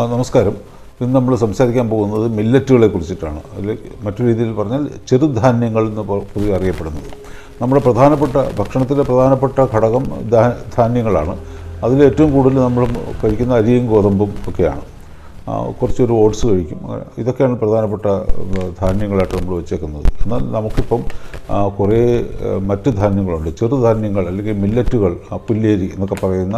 നമസ്കാരം. ഇന്ന് നമ്മൾ സംസാരിക്കാൻ പോകുന്നത് മില്ലറ്റുകളെ കുറിച്ചിട്ടാണ്. അതിൽ മറ്റൊരു രീതിയിൽ പറഞ്ഞാൽ ചെറുധാന്യങ്ങൾ എന്ന് പൊതുവെ അറിയപ്പെടുന്നത്. നമ്മുടെ ഭക്ഷണത്തിലെ പ്രധാനപ്പെട്ട ഘടകം ധാന്യങ്ങളാണ്. അതിലേറ്റവും കൂടുതൽ നമ്മൾ കഴിക്കുന്ന അരിയും ഗോതമ്പും ഒക്കെയാണ്. കുറച്ചൊരു ഓട്സ് കഴിക്കും. ഇതൊക്കെയാണ് പ്രധാനപ്പെട്ട ധാന്യങ്ങളായിട്ട് നമ്മൾ വെച്ചേക്കുന്നത്. എന്നാൽ നമുക്കിപ്പം കുറേ മറ്റ് ധാന്യങ്ങളുണ്ട്. ചെറുധാന്യങ്ങൾ അല്ലെങ്കിൽ മില്ലറ്റുകൾ, പുല്ലേരി എന്നൊക്കെ പറയുന്ന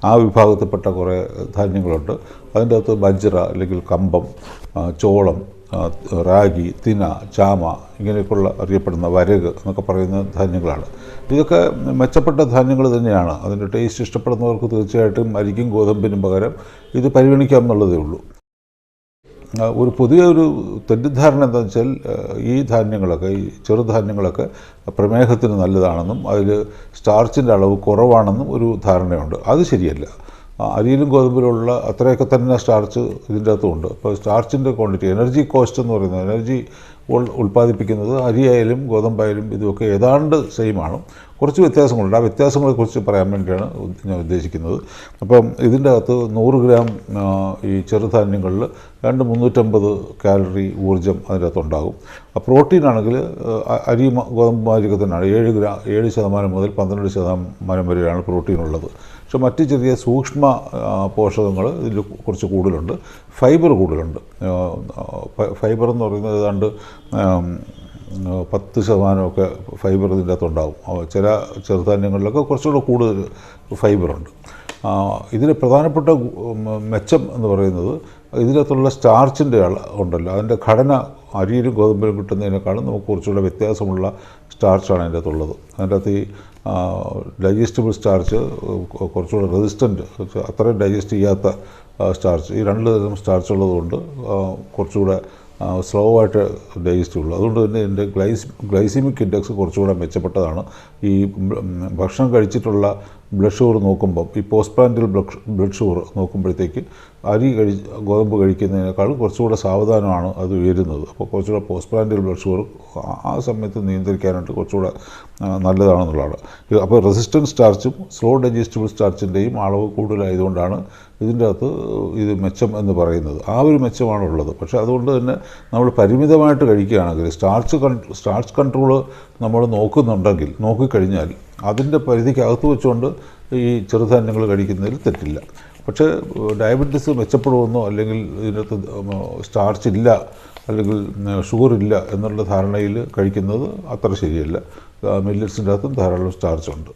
ആ വിഭാഗത്തിൽപ്പെട്ട കുറേ ധാന്യങ്ങളുണ്ട്. അതിൻ്റെ അകത്ത് ബജ്റ അല്ലെങ്കിൽ കമ്പം, ചോളം, റാഗി, തിന, ചാമ ഇങ്ങനെയൊക്കെയുള്ള അറിയപ്പെടുന്ന വരക് എന്നൊക്കെ പറയുന്ന ധാന്യങ്ങളാണ്. ഇതൊക്കെ മെച്ചപ്പെട്ട ധാന്യങ്ങൾ തന്നെയാണ്. അതിൻ്റെ ടേസ്റ്റ് ഇഷ്ടപ്പെടുന്നവർക്ക് തീർച്ചയായിട്ടും അരിക്കും ഗോതമ്പിനും പകരം ഇത് പരിഗണിക്കാം എന്നുള്ളതേ ഉള്ളൂ. ഒരു പുതിയൊരു തെറ്റിദ്ധാരണ എന്താണെന്ന് വെച്ചാൽ ഈ ധാന്യങ്ങളൊക്കെ, ഈ ചെറുധാന്യങ്ങളൊക്കെ പ്രമേഹത്തിന് നല്ലതാണെന്നും അതിൽ സ്റ്റാർച്ചിൻ്റെ അളവ് കുറവാണെന്നും ഒരു ധാരണയുണ്ട്. അത് ശരിയല്ല. അരിയിലും ഗോതമ്പിലുള്ള അത്രയൊക്കെ തന്നെ സ്റ്റാർച്ച് ഇതിൻ്റെ അകത്തുമുണ്ട്. അപ്പോൾ സ്റ്റാർച്ചിൻ്റെ ക്വാണ്ടിറ്റി, എനർജി കോസ്റ്റ് എന്ന് പറയുന്നത്, എനർജി ഉൽപ്പാദിപ്പിക്കുന്നത് അരിയായാലും ഗോതമ്പായാലും ഇതുമൊക്കെ ഏതാണ്ട് സെയിമാണ്. കുറച്ച് വ്യത്യാസങ്ങളുണ്ട്. ആ വ്യത്യാസങ്ങളെക്കുറിച്ച് പറയാൻ വേണ്ടിയാണ് ഞാൻ ഉദ്ദേശിക്കുന്നത്. അപ്പം ഇതിൻ്റെ അകത്ത് 100 ഗ്രാം ഈ ചെറുധാന്യങ്ങളിൽ 350 കാലറി ഊർജ്ജം അതിൻ്റെ അകത്തുണ്ടാകും. പ്രോട്ടീനാണെങ്കിൽ അരി ഗോതമ്പ് തന്നെയാണ്. 7% മുതൽ 12% വരെയാണ് പ്രോട്ടീനുള്ളത്. പക്ഷെ മറ്റ് ചെറിയ സൂക്ഷ്മ പോഷകങ്ങൾ ഇതിൽ കുറച്ച് കൂടുതലുണ്ട്. ഫൈബർ കൂടുതലുണ്ട്. ഫൈബർ എന്ന് പറയുന്നത് ഏതാണ്ട് 10% ഫൈബർ ഇതിൻ്റെ അകത്തുണ്ടാകും. ചില ചെറുധാന്യങ്ങളിലൊക്കെ കുറച്ചുകൂടെ കൂടുതൽ ഫൈബറുണ്ട്. ഇതിന് പ്രധാനപ്പെട്ട മെച്ചം എന്ന് പറയുന്നത് ഇതിനകത്തുള്ള സ്റ്റാർച്ചിൻ്റെ ഉണ്ടല്ലോ, അതിൻ്റെ ഘടന അരിയിലും ഗോതമ്പിലും കിട്ടുന്നതിനേക്കാളും നമുക്ക് കുറച്ചുകൂടെ വ്യത്യാസമുള്ള സ്റ്റാർച്ചാണ് അതിൻ്റെ അകത്തുള്ളത്. അതിൻ്റെ അകത്ത് ഈ ഡൈജസ്റ്റബിൾ സ്റ്റാർച്ച്, കുറച്ചുകൂടെ റെസിസ്റ്റൻറ്റ്, അത്രയും ഡൈജസ്റ്റ് ചെയ്യാത്ത സ്റ്റാർച്ച്, ഈ 2 തരം സ്റ്റാർച്ച് ഉള്ളതുകൊണ്ട് കുറച്ചുകൂടെ സ്ലോ ആയിട്ട് ഡൈജസ്റ്റ് ഉള്ളൂ. അതുകൊണ്ട് തന്നെ ഇതിൻ്റെ ഗ്ലൈസിമിക് ഇൻഡെക്സ് കുറച്ചുകൂടെ മെച്ചപ്പെട്ടതാണ്. ഈ ഭക്ഷണം കഴിച്ചിട്ടുള്ള ബ്ലഡ് ഷുഗർ നോക്കുമ്പം, ഈ പോസ്റ്റ് പ്രാൻഡിൽ ബ്ലഡ് ഷുഗർ നോക്കുമ്പോഴത്തേക്ക് ഗോതമ്പ് കഴിക്കുന്നതിനേക്കാളും കുറച്ചുകൂടെ സാവധാനമാണ് അത് ഉയരുന്നത്. അപ്പോൾ കുറച്ചുകൂടെ പോസ്റ്റ് പ്രാൻഡിൽ ബ്ലഡ് ഷുഗർ ആ സമയത്ത് നിയന്ത്രിക്കാനായിട്ട് കുറച്ചുകൂടെ നല്ലതാണെന്നുള്ളതാണ്. അപ്പോൾ റെസിസ്റ്റൻറ്റ് സ്റ്റാർച്ചും സ്ലോ ഡൈജസ്റ്റബിൾ സ്റ്റാർച്ചിൻ്റെയും അളവ് കൂടുതലായതുകൊണ്ടാണ് ഇതിൻ്റെ അകത്ത് ഇത് മെച്ചം എന്ന് പറയുന്നത്. ആ ഒരു മെച്ചമാണുള്ളത്. പക്ഷേ അതുകൊണ്ട് തന്നെ നമ്മൾ പരിമിതമായിട്ട് കഴിക്കുകയാണെങ്കിൽ, സ്റ്റാർച്ച് കൺട്രോൾ നമ്മൾ നോക്കിക്കഴിഞ്ഞാൽ അതിൻ്റെ പരിധിക്കകത്ത് വെച്ചുകൊണ്ട് ഈ ചെറുധാന്യങ്ങൾ കഴിക്കുന്നതിൽ തെറ്റില്ല. പക്ഷേ ഡയബറ്റീസ് മെച്ചപ്പെടുമെന്നോ അല്ലെങ്കിൽ ഇതിനകത്ത് സ്റ്റാർച്ച് ഇല്ല അല്ലെങ്കിൽ ഷുഗർ ഇല്ല എന്നുള്ള ധാരണയിൽ കഴിക്കുന്നത് അത്ര ശരിയല്ല. മില്ലറ്റ്സിൻ്റെ അകത്തും ധാരാളം സ്റ്റാർച്ച് ഉണ്ട്.